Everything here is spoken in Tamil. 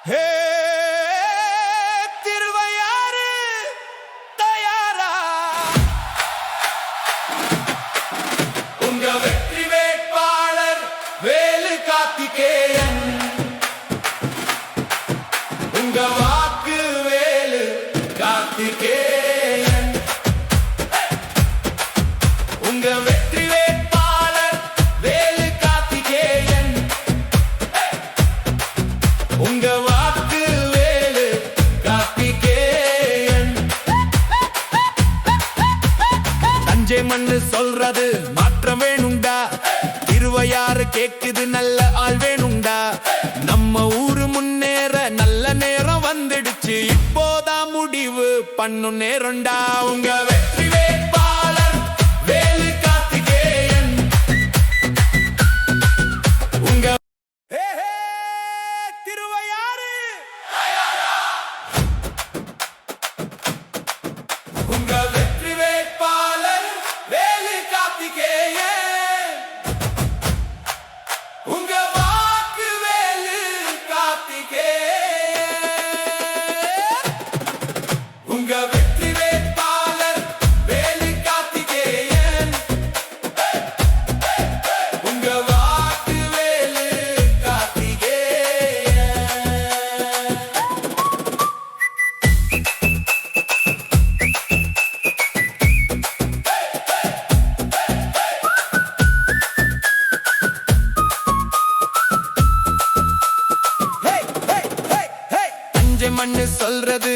ஹே திருவையாறு தயாரா உங்க வெற்றி வேட்பாளர் வேலு கார்த்திகேயன் உங்க வாக்கு வேலு கார்த்திகேயன் உங்க வெற்றி வேட்பாளர் வேலு கார்த்திகேயன் உங்க வாக்கு வேலு கார்த்திகேயன் தஞ்சை மண்ணு சொல்றது மாற்றம் வேணுண்டா திருவையாறு கேக்குது நல்ல ஆள் வேணுண்டா நம்ம ஊரு முன்னேற நல்ல நேரம் வந்துடுச்சு இப்போதான் முடிவு பண்ணும் நேரம்டா உங்க வெற்றி வேட்பாளர் வேலு கார்த்திகேயன் உங்க திருவையாறு உங்க வெற்றி வேட்பாளர் வேலு கார்த்திகேயன் உங்க வாக்கு வேலு கார்த்திகேயன் உங்க வெற்றி வேட்பாளர் வேலு கார்த்திகேயன் உங்க வாக்கு வேலு கார்த்திகேயன் தஞ்சை மண்ணு சொல்றது